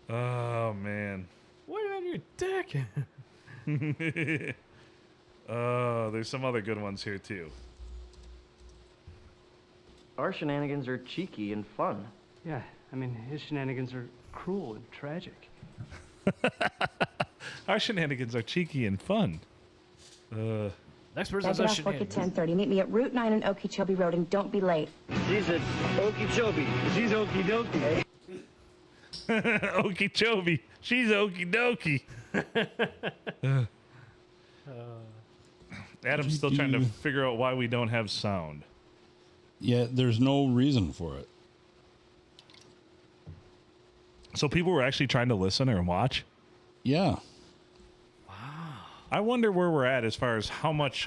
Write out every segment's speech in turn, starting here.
Oh, man. What on your dick? There's some other good ones here, too. Our shenanigans are cheeky and fun. Yeah, I mean, his shenanigans are cruel and tragic. Our shenanigans are cheeky and fun. Next person I'll says get off work at shenanigans. 10:30. Meet me at Route 9 in Okeechobee Road, and don't be late. She's a Okeechobee. She's okie dokie. Okeechobee. She's okie dokie. Adam's still trying to figure out why we don't have sound. Yeah, there's no reason for it. So people were actually trying to listen or watch? Yeah. I wonder where we're at as far as how much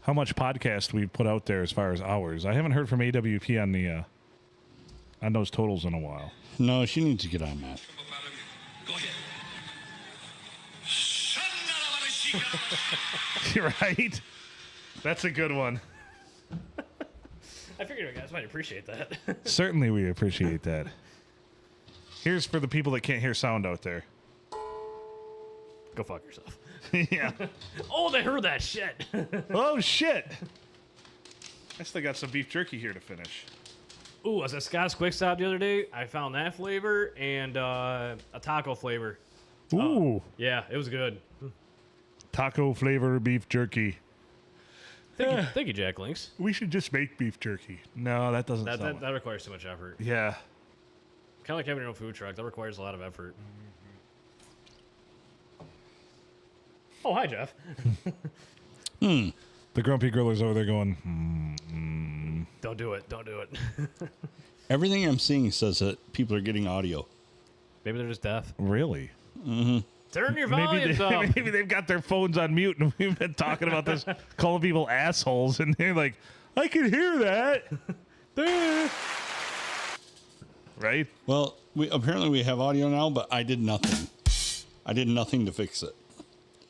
podcast we've put out there as far as hours. I haven't heard from AWP on the on those totals in a while. No, she needs to get on that. You're right. That's a good one. I figured you guys might appreciate that. Certainly we appreciate that. Here's for the people that can't hear sound out there. Go fuck yourself. Yeah. Oh, they heard that shit. Oh, shit. I still got some beef jerky here to finish. Ooh, I was at Scott's Quick Stop the other day. I found that flavor and a taco flavor. Ooh. Yeah, it was good. Taco flavor beef jerky. Thank you, Jack Links. We should just make beef jerky. No, that doesn't That sound requires too much effort. Yeah. Kind of like having your own food truck. That requires a lot of effort. Oh, hi, Jeff. The grumpy griller's over there going, Don't do it. Don't do it. Everything I'm seeing says that people are getting audio. Maybe they're just deaf. really? Turn your volume up. Maybe they've got their phones on mute and we've been talking about this, calling people assholes, and they're like, I can hear that. Right? Well, apparently we have audio now, but I did nothing. I did nothing to fix it.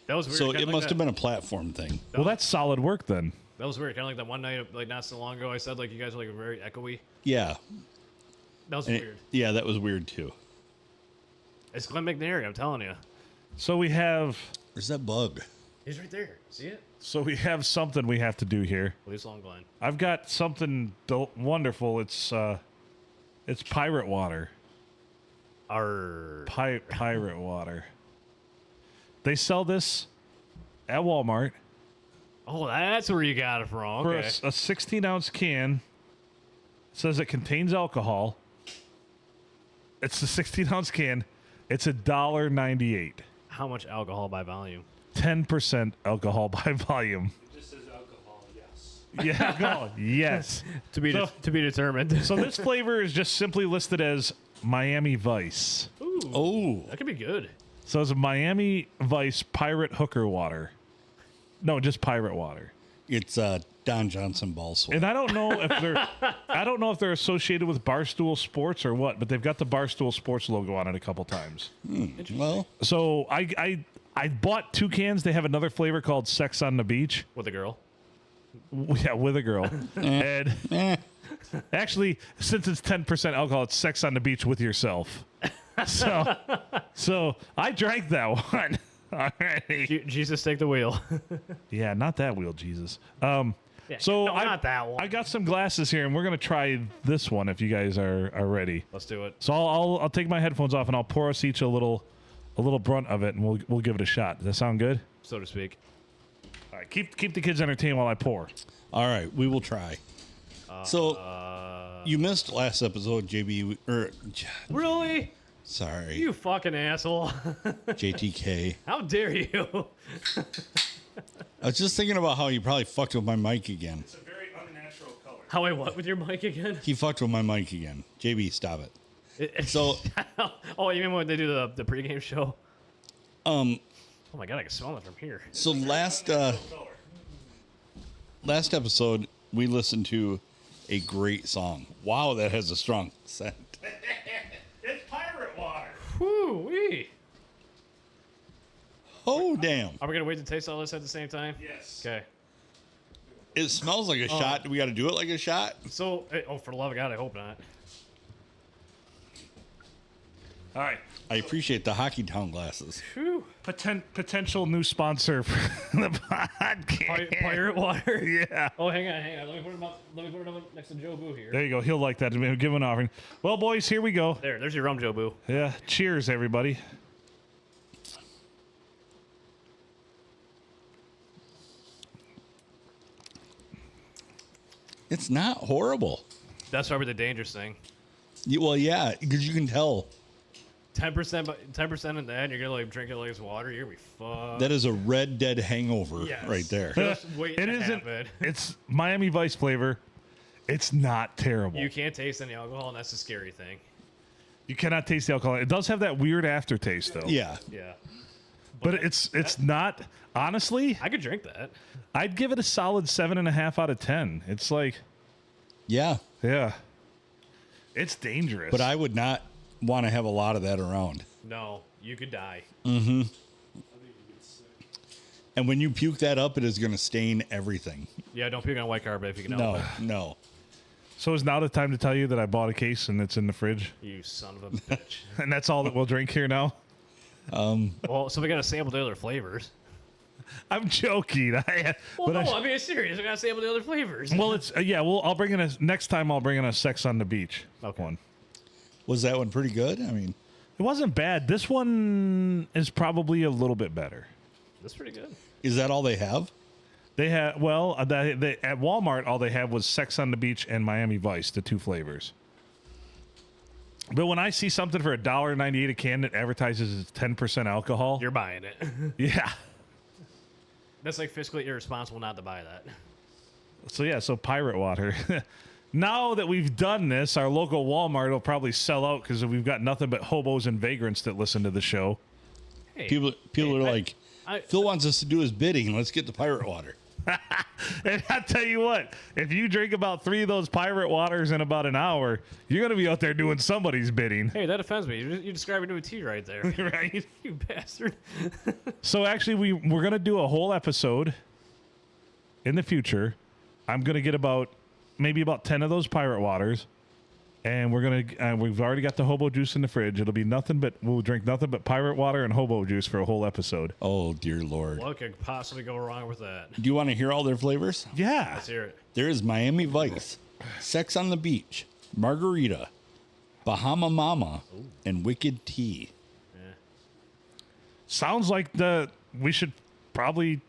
That was weird. So Kinda it like must that. have been a platform thing. Well, that's solid work then. That was weird. Kind of like that one night, like not so long ago, I said like you guys are like very echoey. Yeah. That was And weird. yeah, that was weird too. It's Glenn McNary, I'm telling you. So we have Where's that bug? He's right there. See it? something we have to do here. Leave alone, Glenn. I've got something wonderful. It's pirate water. Our Pirate water. They sell this at Walmart Oh, that's where you got it from. for Okay. a 16-ounce can. It says it contains alcohol. It's a 16-ounce can. It's $1.98. How much alcohol by volume? 10% alcohol by volume. Just says alcohol, yes. Yeah, alcohol. Yes. To be determined. So this flavor is just simply listed as Miami Vice. Ooh, Oh, that could be good. So it's a Miami Vice pirate hooker water. No, just pirate water. it's Don Johnson ball sweat. And I don't know if they're associated with Barstool Sports or what, but they've got the Barstool Sports logo on it a couple times. Well, So I bought 2 cans. They have another flavor called Sex on the Beach. With a girl. Yeah, with a girl. And actually, since it's 10% alcohol, it's Sex on the Beach with yourself. So I drank that one already. Jesus, take the wheel. Yeah, not that wheel, Jesus. Yeah, So no, not that one. I got some glasses here, and we're gonna try this one if you guys are ready. Let's do it. So I'll take my headphones off and I'll pour us each a little brunt of it, and we'll give it a shot. Does that sound good? So to speak. All right, keep the kids entertained while I pour. all right, we will try. So you missed last episode, JB, Really? sorry, You fucking asshole. JTK. How dare you? I was just thinking about how you probably fucked with my mic again. It's a very unnatural color. How I what with your mic again? He fucked with my mic again. JB, stop it. So, Oh, you mean when they do the pregame show? um, Oh my god, I can smell it from here. so last episode we listened to a great song. Wow, that has a strong scent. It's pirate water. Whoo-wee. Oh damn! Are we gonna wait to taste all this at the same time? Yes. Okay. It smells like a shot. Do we got to do it like a shot? So, for the love of God, I hope not. All right. I appreciate the Hockey Town glasses. Whew. Potential new sponsor for the podcast. Pirate water. Yeah. Oh, hang on. Let me put it up next to Joe Boo here. There you go. He'll like that. Give an offering. Well, boys, here we go. There's your rum, Joe Boo. Yeah. Cheers, everybody. It's not horrible. That's probably the dangerous thing. Well, yeah, because you can tell 10% in that, and you're gonna like drink it like it's water. You're gonna be fucked. that is a Red Dead hangover Yes. right there. Just wait It to isn't. happen. It's Miami Vice flavor. It's not terrible. You can't taste any alcohol, and that's the scary thing. You cannot taste the alcohol. It does have that weird aftertaste, though. Yeah. Yeah. But it's not. Honestly, I could drink that. I'd give it a solid 7.5 out of 10. It's like, Yeah. yeah, it's dangerous. But I would not want to have a lot of that around. No, you could die. And when you puke that up, it is going to stain everything. Yeah, don't puke on white carpet if you can No, help it. no. So is now the time to tell you that I bought a case and it's in the fridge, You son of a bitch. and that's all that we'll drink here now. Well, so we got to sample the other flavors. I'm joking. Well, but no, I mean, it's serious. We got to sample the other flavors. well, it's yeah. Well, I'll bring in a next time. I'll bring in a Sex on the Beach one. Was that one pretty good? I mean, It wasn't bad. This one is probably a little bit better. That's pretty good. is that all they have? They had they at Walmart. All they had was Sex on the Beach and Miami Vice, the two flavors. But when I see something for $1.98 a can that advertises it's 10% alcohol, You're buying it. yeah. That's like fiscally irresponsible not to buy that. So pirate water. Now that we've done this, our local Walmart will probably sell out because we've got nothing but hobos and vagrants that listen to the show. Hey, People are like, I- Phil wants us to do his bidding. Let's get the pirate water. And I tell you what, if you drink about 3 of those pirate waters in about an hour, you're going to be out there doing somebody's bidding. Hey, that offends me. You described it to a T right there. Right? You bastard. So actually, we're going to do a whole episode in the future. I'm going to get maybe about 10 of those pirate waters. And we've already got the hobo juice in the fridge. We'll drink nothing but pirate water and hobo juice for a whole episode. Oh, dear Lord. What could possibly go wrong with that? Do you want to hear all their flavors? Yeah. Let's hear it. There is Miami Vice, Sex on the Beach, Margarita, Bahama Mama, and Wicked Tea. Sounds like we should probably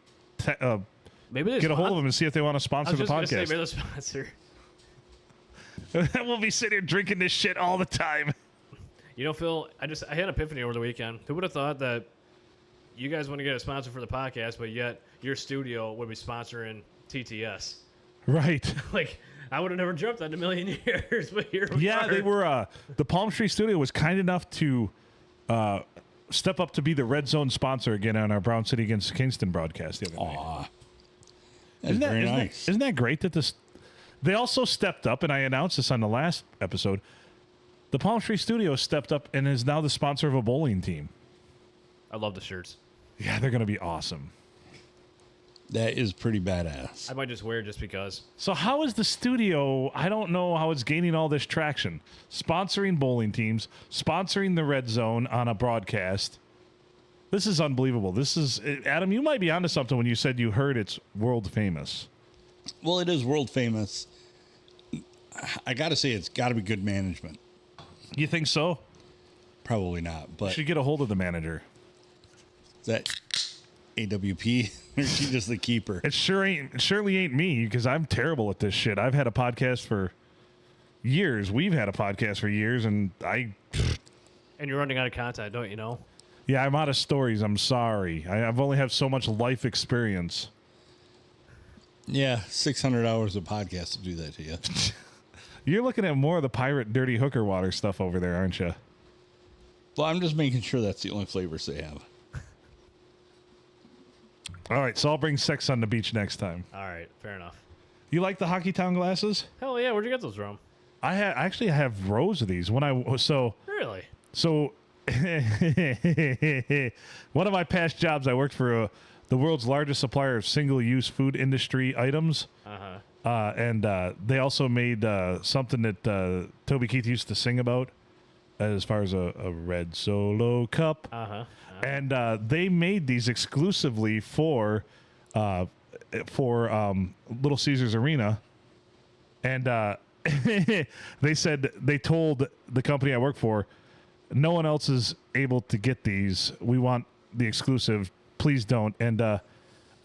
Maybe they get a hold of them and see if they want to I sponsor was the just gonna say, podcast. maybe the sponsor. We'll be sitting here drinking this shit all the time. You know, Phil, I had an epiphany over the weekend. Who would have thought that you guys want to get a sponsor for the podcast, but yet your studio would be sponsoring TTS? Right. Like, I would have never jumped that in a million years, but here we Yeah, are. they were. The Palm Tree Studio was kind enough to step up to be the Red Zone sponsor again on our Brown City against Kingston broadcast the other night. Aw. That's very nice. Isn't that great that this? They also stepped up, and I announced this on the last episode. The Palm Tree Studio stepped up and is now the sponsor of a bowling team. I love the shirts. Yeah, they're going to be awesome. That is pretty badass. I might just wear it just because. So how is the studio? I don't know how it's gaining all this traction. Sponsoring bowling teams, sponsoring the Red Zone on a broadcast. This is unbelievable. This is Adam. You might be onto something when you said you heard it's world famous. Well, it is world famous. I got to say, it's got to be good management. You think so? Probably not, You but should get a hold of the manager. is that AWP or is she just the keeper? It surely ain't me because I'm terrible at this shit. I've had a podcast for years. We've had a podcast for years, and And you're running out of content, don't you know? yeah, I'm out of stories. I'm sorry. I've only have so much life experience. Yeah, 600 hours of podcast to do that to you. You're looking at more of the pirate dirty hooker water stuff over there, aren't you? Well, I'm just making sure that's the only flavors they have. All right, so I'll bring Sex on the Beach next time. All right, fair enough. You like the Hockey Town glasses? Hell yeah, where'd you get those from? I actually have rows of these. Really? So one of my past jobs, I worked for the world's largest supplier of single-use food industry items. And they also made something that Toby Keith used to sing about. as far as a red Solo cup. And they made these exclusively for Little Caesars Arena. And they said, they told the company I work for, no one else is able to get these. We want the exclusive. Please don't. And I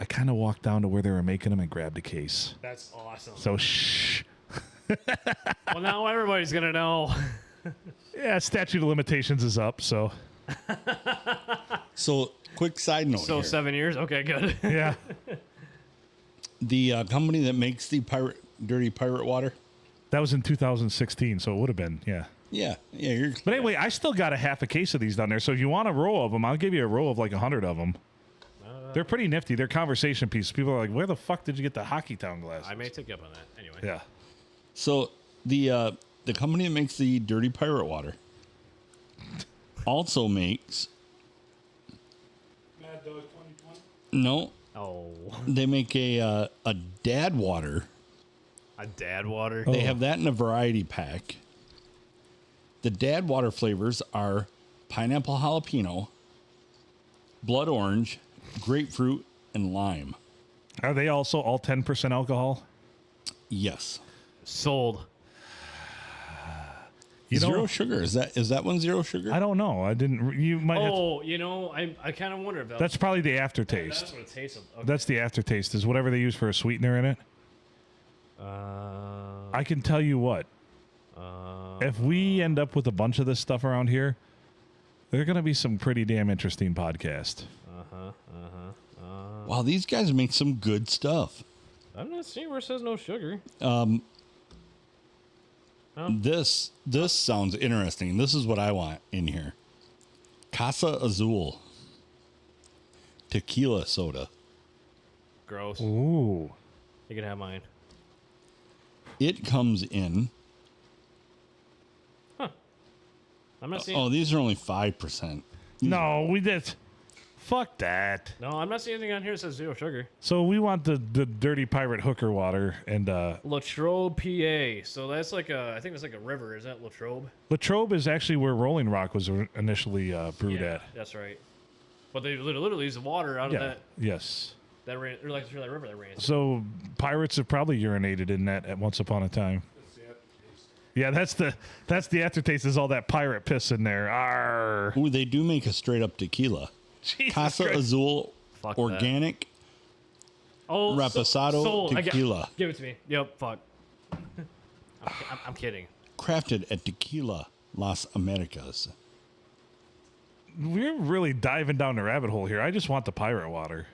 kind of walked down to where they were making them and grabbed a case. That's awesome. So shh. Well, now everybody's gonna know. Yeah, statute of limitations is up. So So, quick side note. So here. 7 years. Okay, good. yeah, The company that makes the dirty pirate water. that was in 2016. So it would have been Yeah. You're, But anyway, I still got a half a case of these down there. So if you want a row of them, I'll give you a row of like 100 of them. They're pretty nifty. They're conversation pieces. People are like, "Where the fuck did you get the Hockey Town glasses?" I may take you up on that. Anyway. Yeah. so the company that makes the dirty pirate water also makes. Mad Dog 2020. No, Oh, they make a dad water. a dad water. They have that in a variety pack. The dad water flavors are pineapple jalapeno, blood orange, grapefruit, and lime. Are they also all 10% alcohol? Yes. Sold. Zero sugar. Is that one zero sugar? I don't know. I didn't. You might. Have Oh, you know, I kind of wonder if that's probably the that's aftertaste. what it tastes of. Okay. That's the aftertaste. Is whatever they use for a sweetener in it. I can tell you what. If we end up with a bunch of this stuff around here, they're going to be some pretty damn interesting podcast. Wow, these guys make some good stuff. I'm not seeing where it says no sugar. This sounds interesting. This is what I want in here. Casa Azul tequila soda. Gross. Ooh. You can have mine. It comes in. I'm not seeing. Oh, these are only 5%. No, we did. Fuck that. No, I'm not seeing anything on here that says zero sugar. So we want the dirty pirate hooker water and Latrobe, PA. So that's like I think it's like a river. Is that Latrobe? Latrobe is actually where Rolling Rock was initially brewed Yeah, at. that's right. But they literally use the water out of Yeah. that Yes. ran, or like through that river that ran. So pirates have probably urinated in that at once upon a time. Yeah, that's the aftertaste is all that pirate piss in there. Arr. Ooh, they do make a straight up tequila. Jesus Casa Christ. Azul Fuck that. organic. Oh, Reposado sold. tequila. Give it to me. Yep. Fuck. I'm kidding. Crafted at Tequila Las Americas. We're really diving down the rabbit hole here. I just want the pirate water.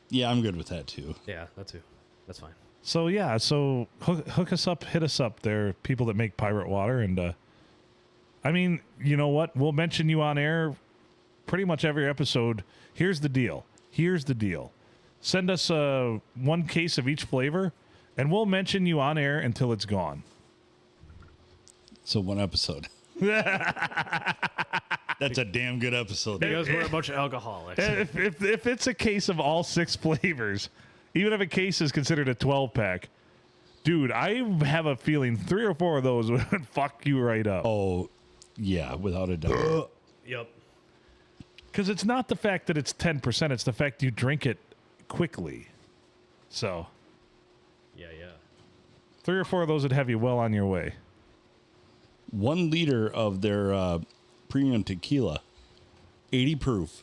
Yeah, I'm good with that too. Yeah, that too. That's fine. So yeah, so hook us up, hit us up. There are people that make pirate water, and I mean, you know what? We'll mention you on air pretty much every episode. Here's the deal. Send us one case of each flavor, and we'll mention you on air until it's gone. So one episode. That's a damn good episode. Because we're a bunch of alcoholics. If it's a case of all 6 flavors, even if a case is considered a 12-pack, dude, I have a feeling 3 or 4 of those would fuck you right up. Oh, yeah, without a doubt. Yep. Because it's not the fact that it's 10%, it's the fact you drink it quickly. So Yeah. 3 or 4 of those would have you well on your way. 1 liter of their premium tequila, 80 proof,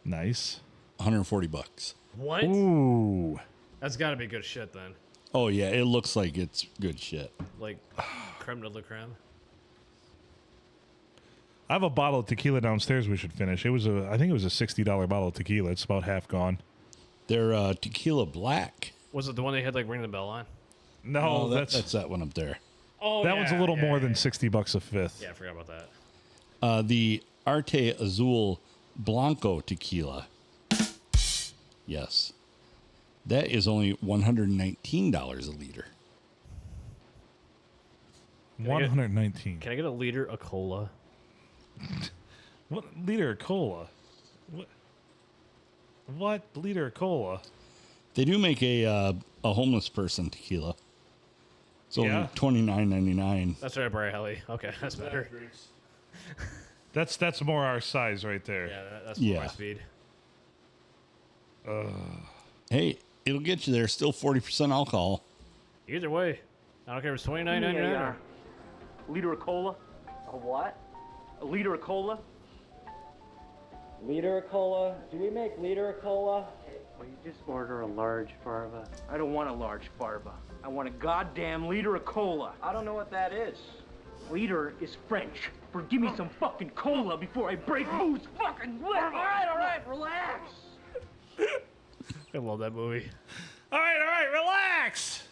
Nice. $140. What? Ooh. That's got to be good shit then. Oh yeah, it looks like it's good shit. Like creme de la creme. I have a bottle of tequila downstairs we should finish. I think it was a $60 bottle of tequila. It's about half gone. Their tequila black. Was it the one they had like ring the bell on? No, Oh, that's that one up there. Oh, that one's a little more than $60 a fifth. Yeah, I forgot about that. The Arte Azul Blanco tequila. Yes. That is only $119 a liter. 119. Can I get a liter of cola? What liter of cola? What liter of cola? They do make a homeless person tequila. It's only Yeah. $29.99. That's right, Bradley. Okay, that's better. That's more our size right there. Yeah, that's more Yeah. my speed. Hey, it'll get you there. Still 40% alcohol. Either way, I don't care if it's $29.99 or... Liter of cola? A what? A liter of cola? Liter of cola? Do we make liter of cola? Well, you just order a large farva. I don't want a large farva. I want a goddamn liter of cola. I don't know what that is. Liter is French for give me some fucking cola before I break who's fucking lip. All right, relax. I love that movie. All right, relax.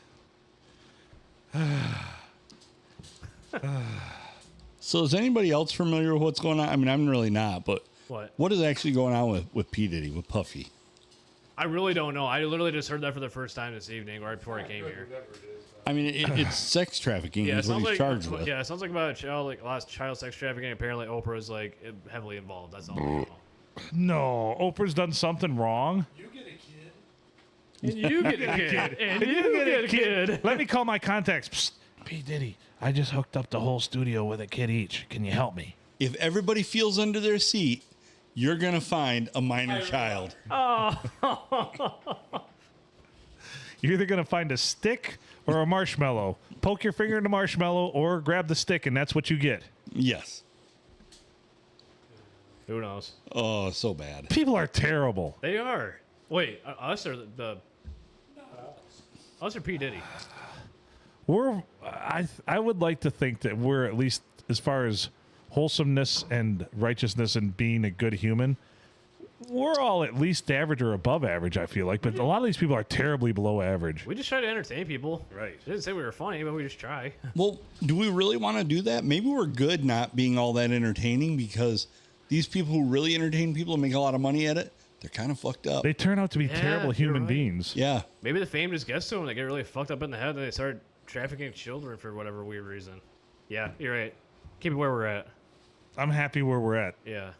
So is anybody else familiar with what's going on? I mean, I'm really not, but What is actually going on with P. Diddy, with Puffy? I really don't know. I literally just heard that for the first time this evening, right before I came here. I mean, it's sex trafficking Yeah, it is what sounds he's like charged with. yeah, it sounds like about a child, like a lot of child sex trafficking. Apparently, Oprah's like heavily involved. That's all I know. No, Oprah's done something wrong. And you get a kid. And you get a kid. Let me call my contacts. Psst, P. Diddy, I just hooked up the whole studio with a kid each. Can you help me? If everybody feels under their seat, you're going to find a minor child. You're either going to find a stick or a marshmallow. Poke your finger in the marshmallow or grab the stick, and that's what you get. Yes. Who knows? Oh, so bad. People are terrible. They are. Wait, us or us or P. Diddy? I would like to think that we're at least, as far as wholesomeness and righteousness and being a good human, we're all at least average or above average, I feel like. But a lot of these people are terribly below average. We just try to entertain people. Right. We didn't say we were funny, but we just try. Well, do we really want to do that? Maybe we're good not being all that entertaining, because these people who really entertain people and make a lot of money at it, they're kind of fucked up. They turn out to be Yeah, terrible you're human right. beings. Yeah. Maybe the fame just gets to them. They get really fucked up in the head, and they start trafficking children for whatever weird reason. Yeah, you're right. Keep it where we're at. I'm happy where we're at. Yeah.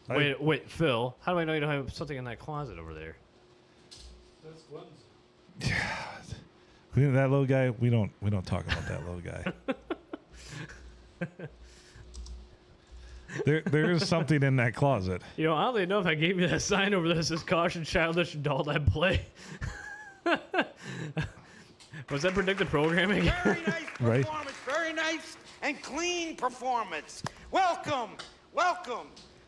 Wait, Phil. How do I know you don't have something in that closet over there? That little guy, we don't talk about that little guy. There is something in that closet. You know, oddly enough, I gave you that sign over there that says "Caution, childish adult at play." Was that predictive programming? Very nice Right. performance. Very nice and clean performance. Welcome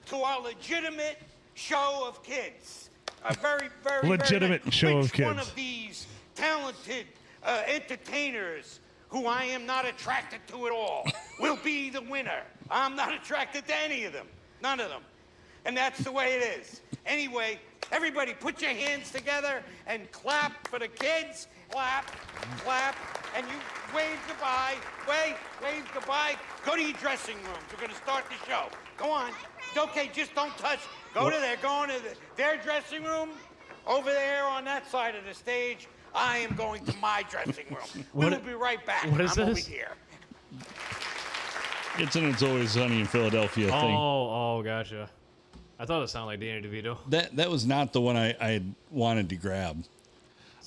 to our legitimate show of kids. A very Legitimate very nice. show of Which one kids. of these talented entertainers, who I am not attracted to at all, will be the winner? I'm not attracted to any of them. None of them. And that's the way it is. Anyway, everybody put your hands together and clap for the kids. Clap, clap, and you wave goodbye. Wave goodbye. Go to your dressing rooms. We're going to start the show. Go on. It's okay, just don't touch. Go into their dressing room. Over there on that side of the stage, I am going to my dressing room. We will be right back. What is I'm this? over here. It's an It's Always Sunny in Philadelphia thing. Oh, gotcha. I thought it sounded like Danny DeVito. That was not the one I wanted to grab.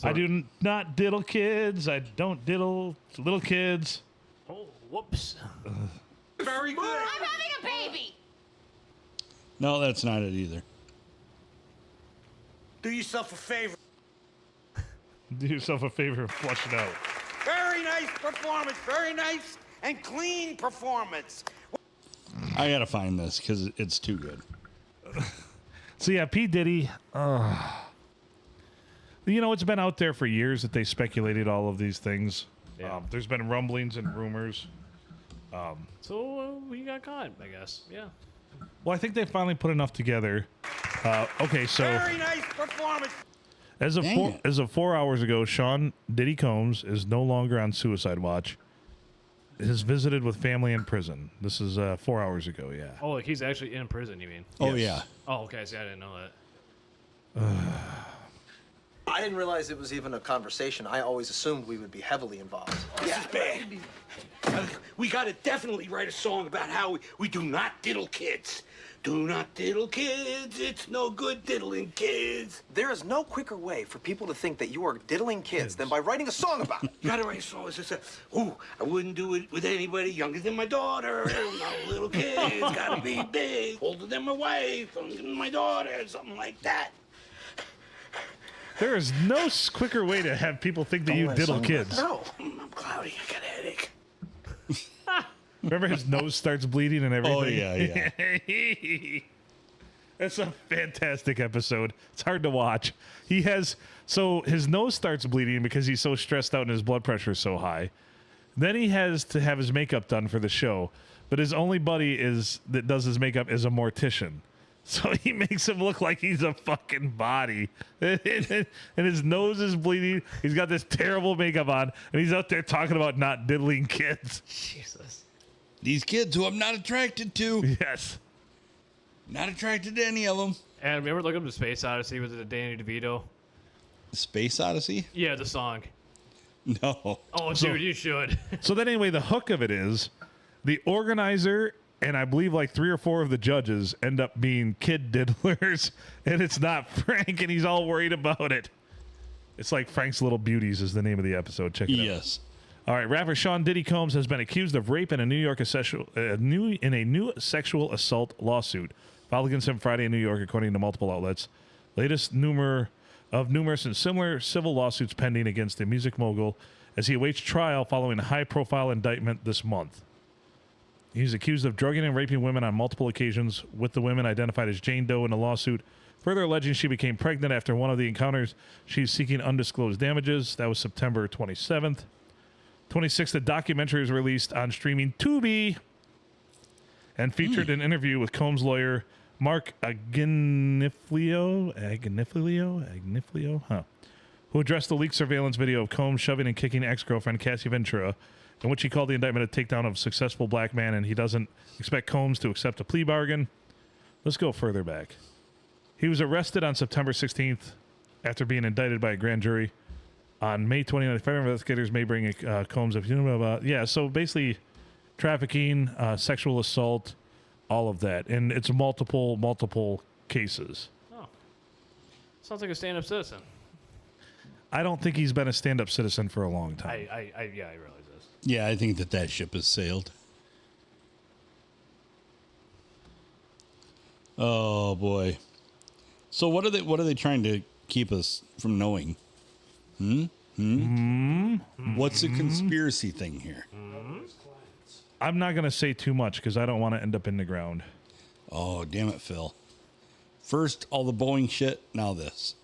I do not diddle kids. I don't diddle little kids. Oh, whoops. Very good. I'm having a baby. No, that's not it either. Do yourself a favor. Do yourself a favor and flush it out. Very nice performance. Very nice and clean performance. I got to find this because it's too good. So yeah, P. Diddy. You know, it's been out there for years that they speculated all of these things. Yeah. There's been rumblings and rumors. So we got caught, I guess. Yeah. Well, I think they finally put enough together. Okay, so Very nice performance. as of 4 hours ago, Sean Diddy Combs is no longer on suicide watch. Has visited with family in prison. This is 4 hours ago. Yeah. Oh, like he's actually in prison, you mean? Oh, Yes. yeah. Oh, okay. See, I didn't know that. I didn't realize it was even a conversation. I always assumed we would be heavily involved. This is bad. We gotta definitely write a song about how we do not diddle kids. Do not diddle kids. It's no good diddling kids. There is no quicker way for people to think that you are diddling kids than by writing a song about it. You gotta write a song that says, ooh, I wouldn't do it with anybody younger than my daughter. No little kids, gotta be big. Older than my wife, older than my daughter, something like that. There is no quicker way to have people think that you diddle kids. No, I'm cloudy. I got a headache. Remember his nose starts bleeding and everything? Oh, yeah. That's a fantastic episode. It's hard to watch. His nose starts bleeding because he's so stressed out and his blood pressure is so high. Then he has to have his makeup done for the show, but his only buddy that does his makeup is a mortician. So he makes him look like he's a fucking body. And his nose is bleeding. He's got this terrible makeup on, and he's out there talking about not diddling kids. Jesus. These kids who I'm not attracted to. Yes. Not attracted to any of them. And remember looking up the Space Odyssey with the Danny DeVito? Space Odyssey? Yeah, the song. No. Oh, dude, you should. So then anyway, the hook of it is the organizer and I believe like 3 or 4 of the judges end up being kid diddlers, and it's not Frank, and he's all worried about it. It's like Frank's Little Beauties is the name of the episode. Check it out. Yes. All right, rapper Sean Diddy Combs has been accused of rape in a new sexual assault lawsuit filed against him Friday in New York, according to multiple outlets. Latest numerous and similar civil lawsuits pending against the music mogul as he awaits trial following a high-profile indictment this month. He's accused of drugging and raping women on multiple occasions, with the women identified as Jane Doe in the lawsuit, further alleging she became pregnant after one of the encounters. She's seeking undisclosed damages. That was September 27th. 26th, the documentary was released on streaming Tubi and featured an interview with Combs' lawyer, Mark Agnifilio, who addressed the leaked surveillance video of Combs shoving and kicking ex-girlfriend Cassie Ventura, in which he called the indictment a takedown of a successful black man, and he doesn't expect Combs to accept a plea bargain. Let's go further back. He was arrested on September 16th after being indicted by a grand jury. On May 29th, federal investigators may bring Combs up. Yeah, so basically trafficking, sexual assault, all of that. And it's multiple cases. Oh. Sounds like a stand-up citizen. I don't think he's been a stand-up citizen for a long time. I realize this. Yeah, I think that ship has sailed. Oh boy. So what are they trying to keep us from knowing? What's the conspiracy thing here? I'm not going to say too much because I don't want to end up in the ground. Oh, damn it, Phil. First, all the Boeing shit, now this.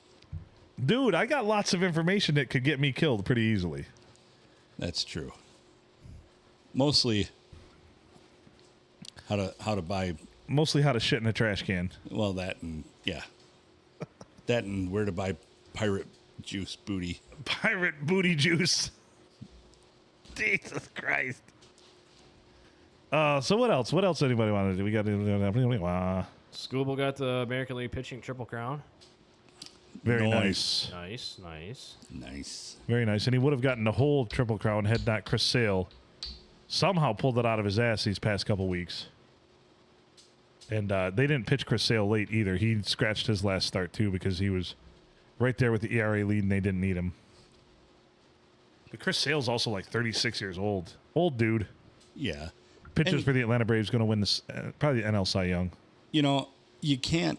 Dude, I got lots of information that could get me killed pretty easily. That's true. Mostly how to buy... Mostly how to shit in a trash can. Well, that and, yeah. That and where to buy pirate juice booty. Pirate booty juice. Jesus Christ. So what else? What else anybody want to do? We got to... Scooble got the American League pitching triple crown. Very nice. Nice. Very nice. And he would have gotten the whole triple crown had not Chris Sale somehow pulled it out of his ass these past couple weeks. And they didn't pitch Chris Sale late either. He scratched his last start, too, because he was right there with the ERA lead, and they didn't need him. But Chris Sale's also like 36 years old. Old dude. Yeah. Pitchers for the Atlanta Braves going to win this, probably the NL Cy Young. You know, you can't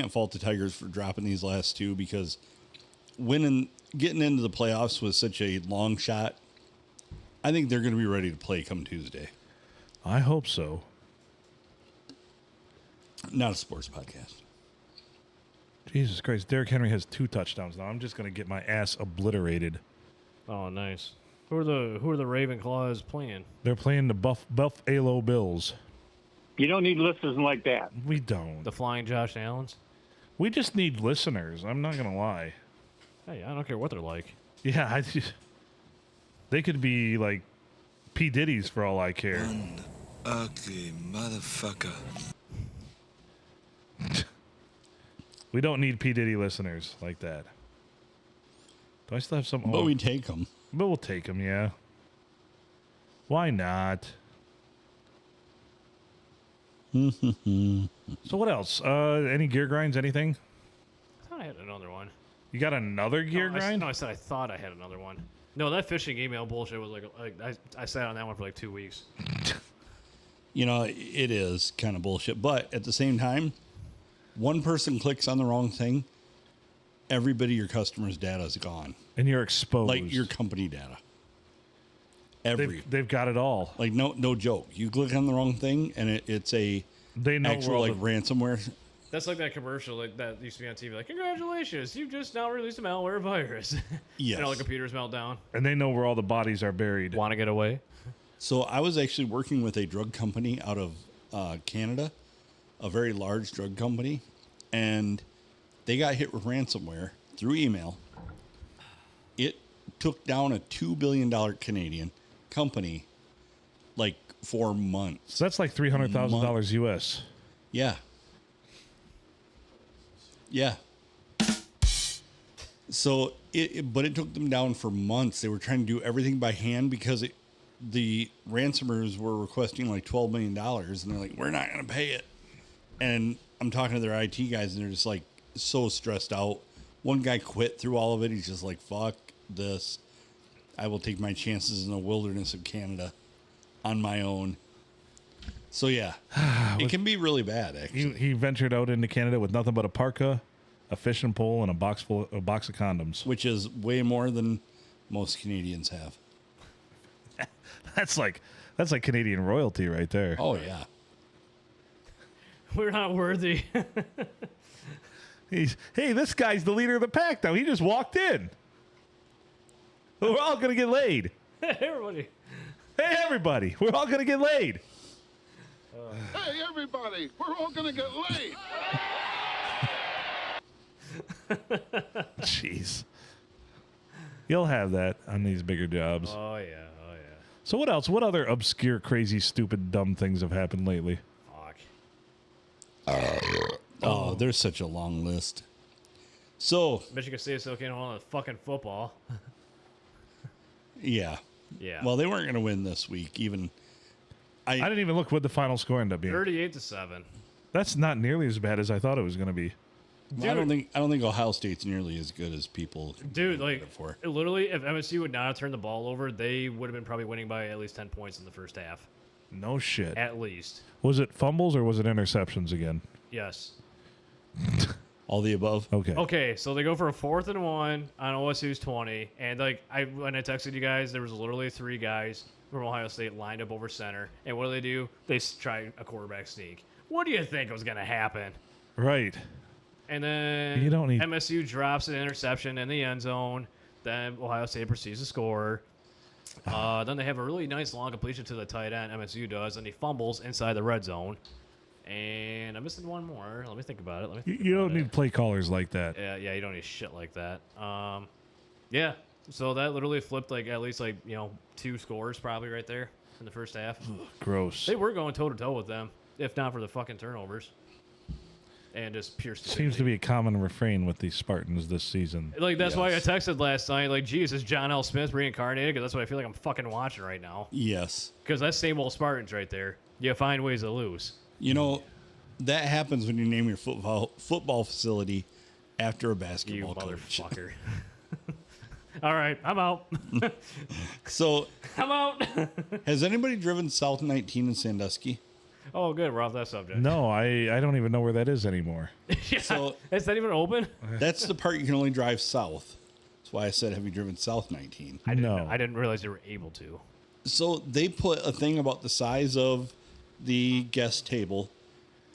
fault the Tigers for dropping these last two because getting into the playoffs was such a long shot. I think they're going to be ready to play come Tuesday. I hope so. Not a sports podcast. Jesus Christ. Derrick Henry has 2 touchdowns now. I'm just going to get my ass obliterated. Oh, nice. Who are the Ravenclaws playing? They're playing the Buffalo Bills. You don't need listeners like that. We don't. The Flying Josh Allens? We just need listeners. I'm not going to lie. Hey, I don't care what they're like. Yeah, they could be like P. Diddy's for all I care. One ugly motherfucker. We don't need P. Diddy listeners like that. Do I still have some? But we take them. But we'll take them, yeah. Why not? So what else? Any gear grinds? Anything? I thought I had another one. You got another gear grind? I said I thought I had another one. No, that phishing email bullshit was like I sat on that one for like 2 weeks. You know, it is kind of bullshit. But at the same time, one person clicks on the wrong thing, everybody your customer's data is gone. And you're exposed. Like your company data. They've got it all. Like no joke. You click on the wrong thing, and it's a they know actual like ransomware. That's like that commercial like that used to be on TV. Like, congratulations, you've just now released a malware virus. Yes. And all the computers melt down. And they know where all the bodies are buried. Want to get away? So I was actually working with a drug company out of Canada, a very large drug company, and they got hit with ransomware through email. It took down a $2 billion Canadian company like 4 months. So that's like $300,000 US. Yeah. Yeah. So but it took them down for months. They were trying to do everything by hand because the ransomers were requesting like $12 million, and they're like, we're not going to pay it. And I'm talking to their IT guys, and they're just like so stressed out. One guy quit through all of it. He's just like, fuck this. I will take my chances in the wilderness of Canada on my own. So yeah, it can be really bad. Actually, he ventured out into Canada with nothing but a parka, a fishing pole, and a box of condoms, which is way more than most Canadians have. That's like Canadian royalty right there. Oh yeah, we're not worthy. Hey, this guy's the leader of the pack now. He just walked in. We're all gonna get laid. Hey everybody. Hey everybody, we're all gonna get laid. Hey everybody, we're all gonna get laid. Jeez. You'll have that on these bigger jobs. Oh yeah. So what else? What other obscure, crazy, stupid, dumb things have happened lately? Fuck. There's such a long list. So Michigan State still can't hold on to fucking football. Yeah. Well, they weren't going to win this week. Even I didn't even look what the final score ended up being. 38-7. That's not nearly as bad as I thought it was going to be. Dude, I don't think Ohio State's nearly as good as people. Dude, like literally, if MSU would not have turned the ball over, they would have been probably winning by at least 10 points in the first half. No shit. At least. Was it fumbles or was it interceptions again? Yes. All the above. Okay. Okay, so they go for a 4th and 1 on OSU's 20, and like when I texted you guys, there was literally 3 guys from Ohio State lined up over center, and what do? They try a quarterback sneak. What do you think was going to happen? Right. And then you don't need MSU drops an interception in the end zone. Then Ohio State proceeds to score. Then they have a really nice long completion to the tight end. MSU does, and he fumbles inside the red zone. And I'm missing one more. Let me think about it. You don't need play callers like that. Yeah, you don't need shit like that. Yeah. So that literally flipped at least 2 scores probably right there in the first half. Ugh, gross. They were going toe to toe with them, if not for the fucking turnovers. And just pure stupidity. Seems to be a common refrain with these Spartans this season. That's why I texted last night. Geez, is John L. Smith reincarnated? Because that's what I feel like I'm fucking watching right now. Yes. Because that's same old Spartans right there. You find ways to lose. You know, that happens when you name your football facility after a basketball you coach. Motherfucker. All right, I'm out. So I'm out. Has anybody driven South 19 in Sandusky? Oh, good. We're off that subject. No, I don't even know where that is anymore. Yeah, so is that even open? That's the part you can only drive south. That's why I said, have you driven South 19? I didn't realize you were able to. So they put a thing about the size of the guest table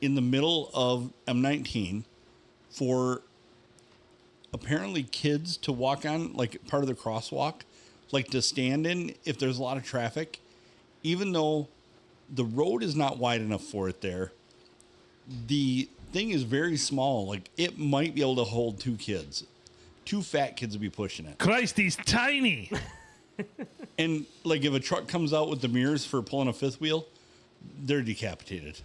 in the middle of M19 for apparently kids to walk on, like part of the crosswalk, like to stand in if there's a lot of traffic, even though the road is not wide enough for it there. The thing is very small. Like it might be able to hold 2 kids. 2 fat kids would be pushing it. Christ, he's tiny. And like if a truck comes out with the mirrors for pulling a 5th wheel, they're decapitated.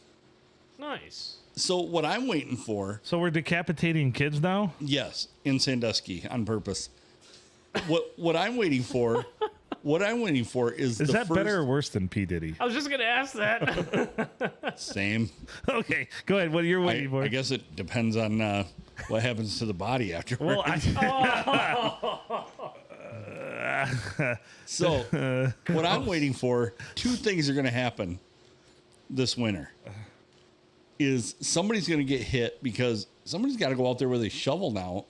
Nice. So what I'm waiting for... So we're decapitating kids now? Yes, in Sandusky on purpose. what I'm waiting for. What I'm waiting for is that better or worse than P. Diddy? I was just gonna ask that. Same. Okay, go ahead. What are you waiting for? I guess it depends on what happens to the body afterwards. So what I'm waiting for, two things are going to happen this winter. Is somebody's going to get hit because somebody's got to go out there with a shovel now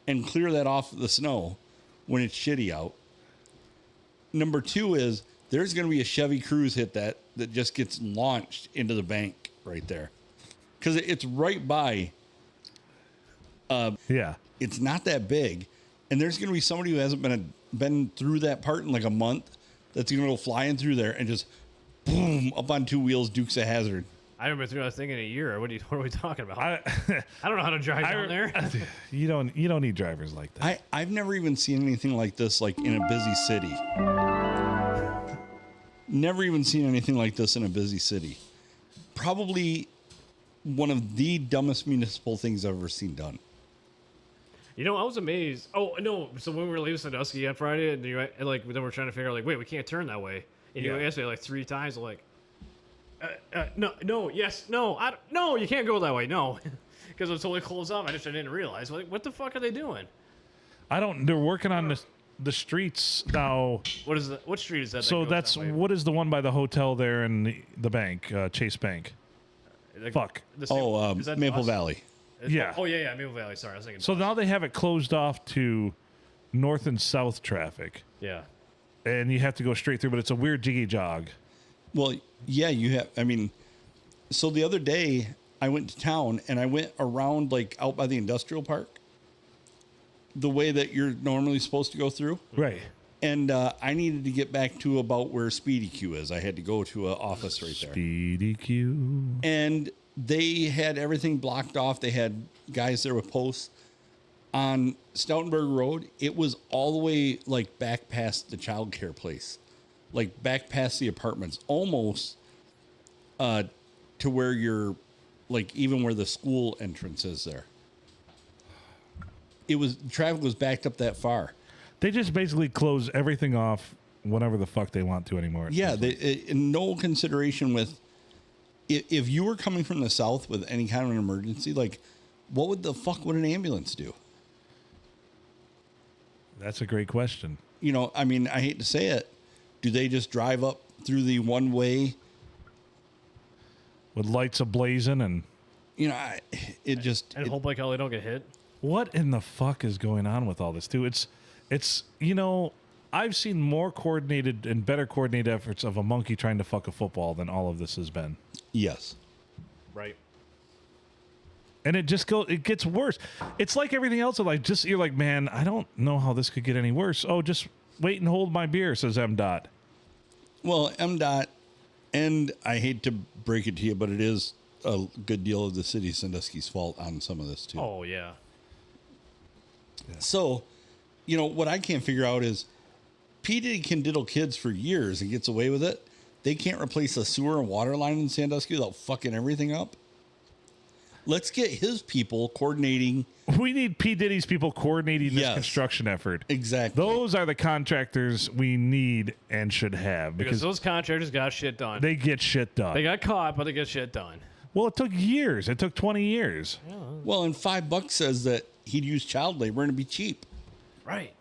and clear that off the snow when it's shitty out. Number two is there's going to be a Chevy Cruze hit that just gets launched into the bank right there. Because it's right by. Yeah. It's not that big. And there's going to be somebody who hasn't been through that part in like a month that's going to go flying through there and just boom, up on two wheels, Dukes of Hazzard. I haven't been through that thing in a year. What are we talking about? I don't know how to drive down there. You don't need drivers like that. I've never even seen anything like this, like in a busy city. Never even seen anything like this in a busy city. Probably one of the dumbest municipal things I've ever seen done. You know, I was amazed. Oh no! So when we were leaving Sandusky on Friday, and then we're trying to figure out like, wait, we can't turn that way. And you asked me like 3 times, like, no, yes, no, no, you can't go that way, no, because it was totally closed off. I didn't realize. Like, what the fuck are they doing? They're working on the streets now. What is that? What street is that? So that's what is the one by the hotel there and the bank, Chase Bank. Fuck. Maple Valley. Yeah. Oh yeah, Maple Valley. Sorry, I was thinking. So now they have it closed off to north and south traffic. Yeah. And you have to go straight through, but it's a weird jiggy jog. Well, yeah, you have. I mean, so the other day I went to town and I went around like out by the industrial park, the way that you're normally supposed to go through. Right. And I needed to get back to about where Speedy Q is. I had to go to an office right there. Speedy Q. And they had everything blocked off. They had guys there with posts. On Stoutenburg Road, it was all the way like back past the child care place, like back past the apartments, almost to where you're like even where the school entrance is there. Traffic was backed up that far. They just basically close everything off whenever the fuck they want to anymore. Yeah, no consideration with if you were coming from the south with any kind of an emergency, like what the fuck would an ambulance do? That's a great question. You know, I mean, I hate to say it. Do they just drive up through the one way with lights ablazing and hope like hell they don't get hit? What in the fuck is going on with all this too? It's I've seen more coordinated and better coordinated efforts of a monkey trying to fuck a football than all of this has been. Yes. Right. And it gets worse. It's like everything else. You're like, man, I don't know how this could get any worse. Oh, just wait and hold my beer, says MDOT. Well, MDOT, and I hate to break it to you, but it is a good deal of the city of Sandusky's fault on some of this too. Oh yeah. So, what I can't figure out is P. Diddy can diddle kids for years and gets away with it. They can't replace a sewer and water line in Sandusky without fucking everything up. Let's get his people coordinating. We need P. Diddy's people coordinating this construction effort. Exactly. Those are the contractors we need and should have. Because those contractors got shit done. They get shit done. They got caught, but they get shit done. Well, it took years. It took 20 years. Yeah. Well, and $5 says that he'd use child labor and it'd be cheap. Right.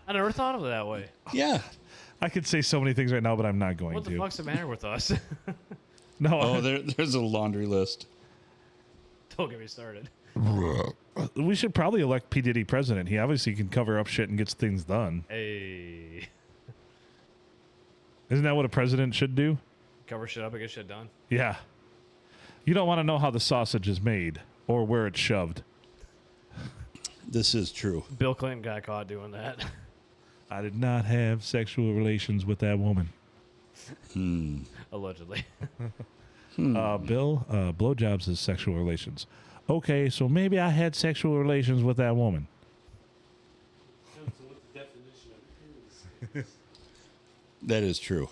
I never thought of it that way. Yeah. I could say so many things right now, but I'm not going to. What the fuck's the matter with us? No. Oh, there's a laundry list. Don't get me started. We should probably elect P. Diddy president. He obviously can cover up shit and gets things done. Hey. Isn't that what a president should do? Cover shit up and get shit done. Yeah. You don't want to know how the sausage is made or where it's shoved. This is true. Bill Clinton got caught doing that. I did not have sexual relations with that woman. Allegedly. Bill, blowjobs is sexual relations. Okay, so maybe I had sexual relations with that woman. That is true.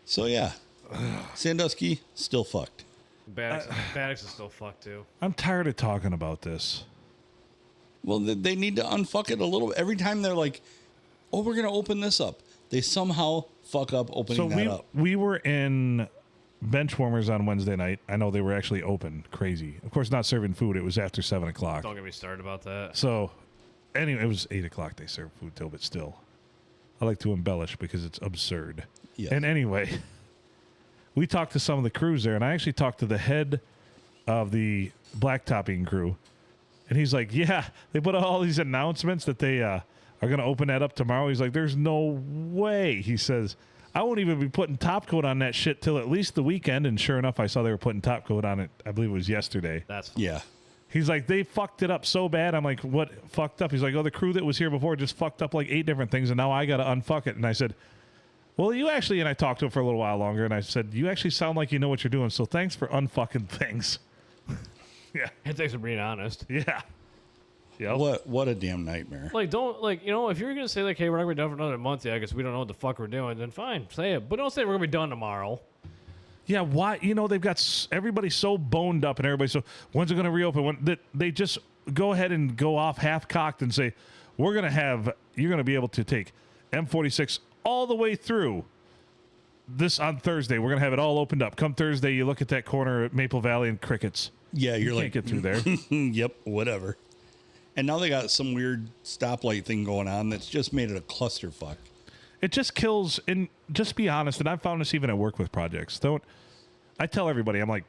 So yeah, Sandusky still fucked. Baddox is still fucked too. I'm tired of talking about this. Well, they need to unfuck it a little. Every time they're like, "Oh, we're gonna open this up," they somehow fuck up opening that up. We were in Benchwarmers on Wednesday night. I know they were actually open. Crazy. Of course, not serving food. It was after 7 o'clock. Don't get me started about that. So, anyway, it was 8 o'clock. They served food till, but still, I like to embellish because it's absurd. Yes. And anyway, we talked to some of the crews there, and I actually talked to the head of the blacktopping crew, and he's like, "Yeah, they put out all these announcements that they are going to open that up tomorrow." He's like, "There's no way." He says, "I won't even be putting top coat on that shit till at least the weekend." And sure enough, I saw they were putting top coat on it. I believe it was yesterday. That's Yeah. He's like, "They fucked it up so bad." I'm like, "What fucked up?" He's like, "Oh, the crew that was here before just fucked up like 8 different things, and now I got to unfuck it." And I said, "Well, you actually," and I talked to him for a little while longer, and I said, "You actually sound like you know what you're doing, so thanks for unfucking things." Yeah. And thanks for being honest. Yeah. Yep. What a damn nightmare. Like, don't, like, you know, if you're going to say, like, hey, we're not going to be done for another month yet because we don't know what the fuck we're doing, then fine, say it. But don't say we're going to be done tomorrow. Yeah, why? You know, they've got everybody so boned up and everybody so, when's it going to reopen? When they just go ahead and go off half-cocked and say, you're going to be able to take M46 all the way through this on Thursday. We're going to have it all opened up. Come Thursday, you look at that corner at Maple Valley and crickets. Yeah, You you're can't like, get through there. Yep, whatever. And now they got some weird stoplight thing going on that's just made it a clusterfuck. It just kills, and just be honest, and I've found this even at work with projects. I tell everybody, I'm like,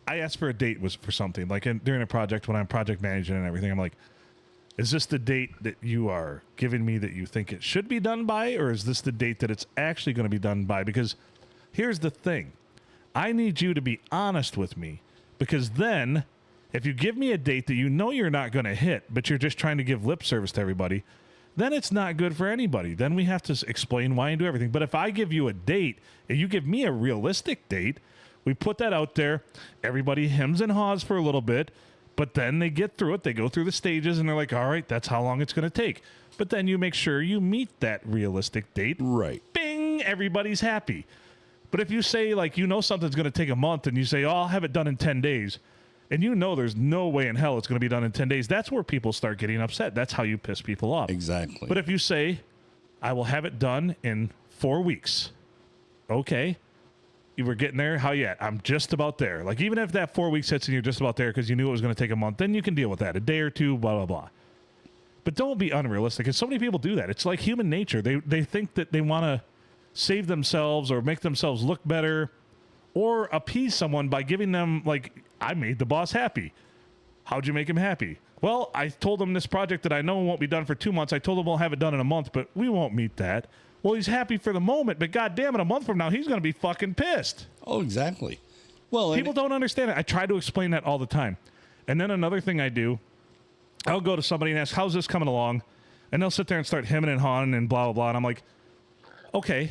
I ask for a date for something, like during a project when I'm project managing and everything, I'm like, is this the date that you are giving me that you think it should be done by, or is this the date that it's actually going to be done by? Because here's the thing. I need you to be honest with me, because then if you give me a date that you know you're not going to hit, but you're just trying to give lip service to everybody, then it's not good for anybody. Then we have to explain why and do everything. But if I give you a date and you give me a realistic date, we put that out there, everybody hems and haws for a little bit, but then they get through it, they go through the stages, and they're like, all right, that's how long it's going to take. But then you make sure you meet that realistic date. Right. Bing, everybody's happy. But if you say, like, you know something's going to take a month, and you say, oh, I'll have it done in 10 days, and you know there's no way in hell it's going to be done in 10 days, that's where people start getting upset. That's how you piss people off. Exactly. But if you say, I will have it done in 4 weeks, okay, you were getting there, how yet? I'm just about there. Like, even if that 4 weeks hits and you're just about there because you knew it was going to take a month, then you can deal with that. A day or two, blah, blah, blah. But don't be unrealistic, because so many people do that. It's like human nature. They think that they want to save themselves or make themselves look better or appease someone by giving them, like, I made the boss happy. How'd you make him happy? Well, I told him this project that I know won't be done for 2 months. I told him we'll have it done in a month, but we won't meet that. Well, he's happy for the moment, but God damn it, a month from now, he's going to be fucking pissed. Oh, exactly. Well, people don't understand it. I try to explain that all the time. And then another thing I do, I'll go to somebody and ask, how's this coming along? And they'll sit there and start hemming and hawing and blah, blah, blah. And I'm like, okay,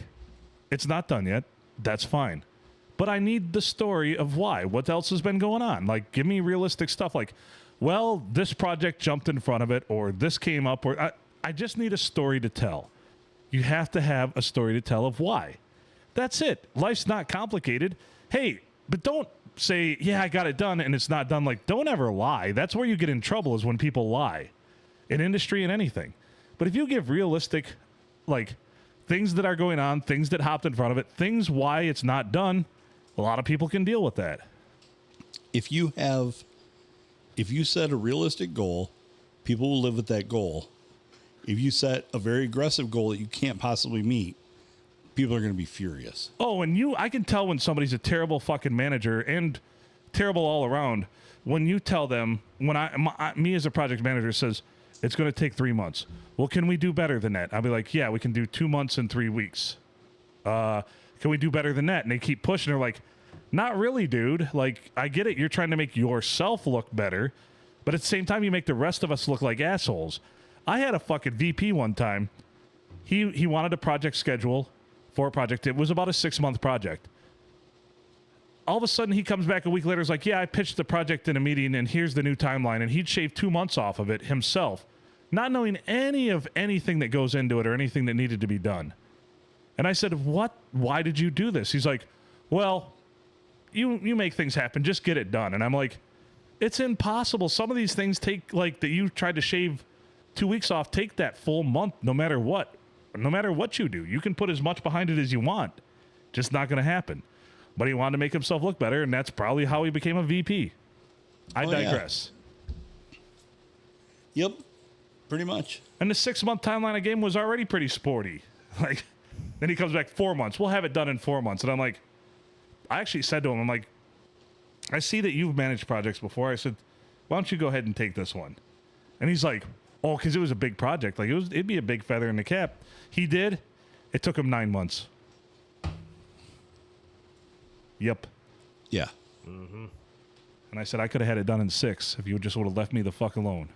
it's not done yet. That's fine. But I need the story of why. What else has been going on? Like, give me realistic stuff like, well, this project jumped in front of it, or this came up, or I just need a story to tell. You have to have a story to tell of why. That's it. Life's not complicated. Hey, but don't say, yeah, I got it done, and it's not done. Like, don't ever lie. That's where you get in trouble, is when people lie. In industry and anything. But if you give realistic, like, things that are going on, things that hopped in front of it, things why it's not done, a lot of people can deal with that. If you set a realistic goal, people will live with that goal. If you set a very aggressive goal that you can't possibly meet, people are going to be furious. Oh, and I can tell when somebody's a terrible fucking manager and terrible all around when you tell them, when me as a project manager says, it's going to take 3 months. Well, can we do better than that? I'll be like, yeah, we can do 2 months and 3 weeks. Can we do better than that? And they keep pushing. They're like, not really, dude. Like, I get it. You're trying to make yourself look better. But at the same time, you make the rest of us look like assholes. I had a fucking VP one time. He wanted a project schedule for a project. It was about a 6-month project. All of a sudden, he comes back a week later. He's like, yeah, I pitched the project in a meeting, and here's the new timeline. And he'd shaved 2 months off of it himself, not knowing anything that goes into it or anything that needed to be done. And I said, what? Why did you do this? He's like, well, you make things happen. Just get it done. And I'm like, It's impossible. Some of these things take, like, that you tried to shave 2 weeks off, take that full month no matter what. No matter what you do. You can put as much behind it as you want. Just not going to happen. But he wanted to make himself look better, and that's probably how he became a VP. I digress. Yep. Pretty much. And the 6-month timeline of game was already pretty sporty. Like, then he comes back 4 months. We'll have it done in 4 months. And I'm like, I actually said to him, I'm like, I see that you've managed projects before. I said, why don't you go ahead and take this one? And he's like, oh, because it was a big project. Like, it'd be a big feather in the cap. He did. It took him 9 months. Yep. Yeah. Mm-hmm. And I said, I could have had it done in 6 if you just would have left me the fuck alone.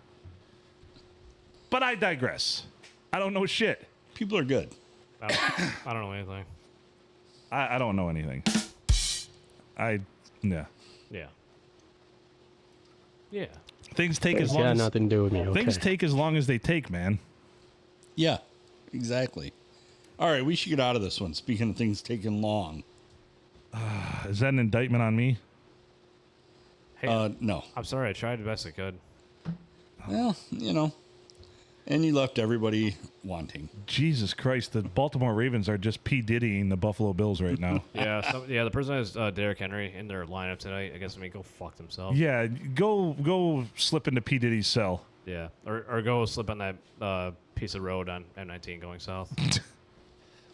But I digress. I don't know shit. People are good. I don't know anything. I don't know anything. Yeah. Yeah. Yeah. Things take as It's long got as nothing to do with me. Okay. things take as long as they take, man. Yeah, exactly. All right, we should get out of this one. Speaking of things taking long. Is that an indictment on me? Hey, no. I'm sorry. I tried the best I could. Well, you know. And you left everybody wanting. Jesus Christ, the Baltimore Ravens are just P. Diddying the Buffalo Bills right now. Yeah, the person has Derrick Henry in their lineup tonight. I guess go fuck themselves. Yeah, go slip into P. Diddy's cell. Yeah, or go slip on that piece of road on M19 going south.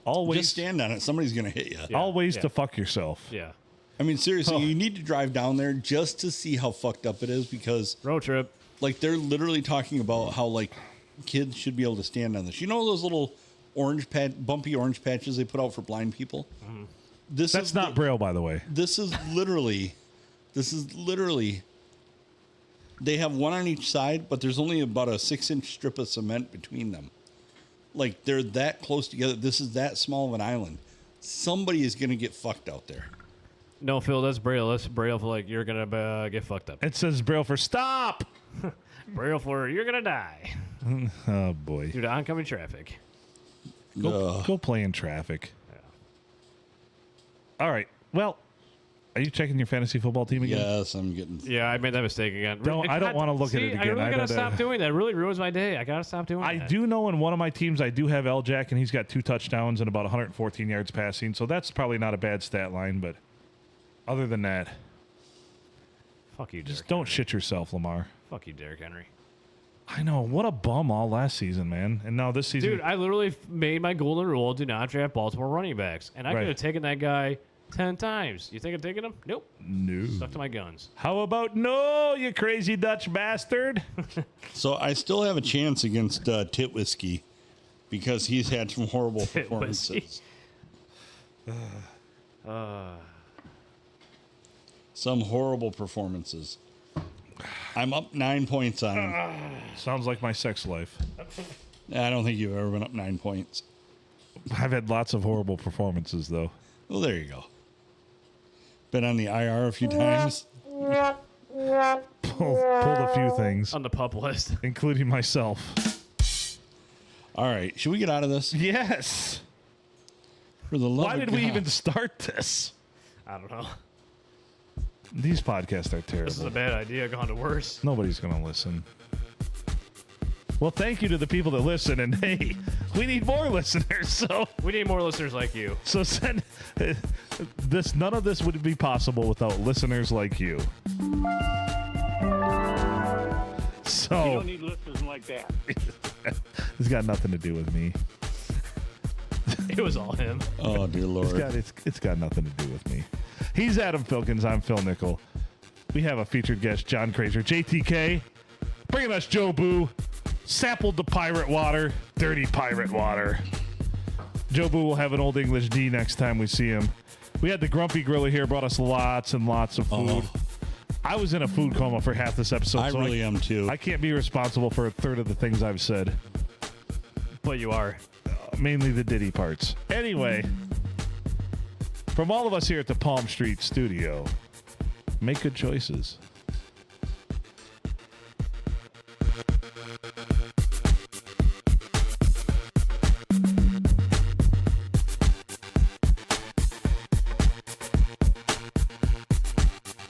Always just stand on it. Somebody's going to hit you. Yeah, always to fuck yourself. Yeah. I mean, seriously, you need to drive down there just to see how fucked up it is because road trip. Like they're literally talking about how like kids should be able to stand on this. You know those little bumpy orange patches they put out for blind people? Mm-hmm. That's not Braille, by the way. This is literally they have one on each side, but there's only about a 6-inch strip of cement between them. Like they're that close together. This is that small of an island. Somebody is going to get fucked out there. No, Phil, that's Braille. That's Braille for like you're gonna get fucked up. It says Braille for stop. Braille for you're gonna die. Oh boy. Due to oncoming traffic. Go play in traffic. Yeah. All right. Well, are you checking your fantasy football team again? Yes, I'm getting. Yeah, I made that mistake again. I don't want to look at it again. I really gotta stop doing that. It really ruins my day. I gotta stop doing that. I do know in one of my teams I do have L-Jack, and he's got 2 touchdowns and about 114 yards passing, so that's probably not a bad stat line, but other than that, fuck you, just Derrick don't Henry. shit yourself, Lamar. Fuck you, Derrick Henry. I know. What a bum all last season, man. And now this season. Dude, I literally made my golden rule: do not draft Baltimore running backs, and I Right. could have taken that guy 10 times. You think I'm taking him? Nope. No. Stuck to my guns. How about no, you crazy Dutch bastard? So I still have a chance against Tit Whiskey because he's had some horrible performances. Some horrible performances. I'm up 9 points on him. Sounds like my sex life. I don't think you've ever been up 9 points. I've had lots of horrible performances, though. Well, there you go. Been on the IR a few times. Pulled a few things. On the pup list. Including myself. All right. Should we get out of this? Yes. For the love Why of did we God. even start this? I don't know. These podcasts are terrible. This is a bad idea gone to worse. Nobody's going to listen. Well, thank you to the people that listen. And hey, we need more listeners. So we need more listeners like you. So send this. None of this would be possible without listeners like you. So You don't need listeners like that. It's got nothing to do with me. It was all him. Oh, dear Lord. It's got nothing to do with me. He's Adam Filkins. I'm Phil Nickel. We have a featured guest, John Krazer. JTK, bringing us Joe Boo. Sampled the pirate water. Dirty pirate water. Joe Boo will have an Old English D next time we see him. We had the Grumpy Griller here. Brought us lots and lots of food. I was in a food coma for half this episode. I really am, too. I can't be responsible for a third of the things I've said. But you are. Mainly the Diddy parts. Anyway, from all of us here at the Palm Street studio, make good choices.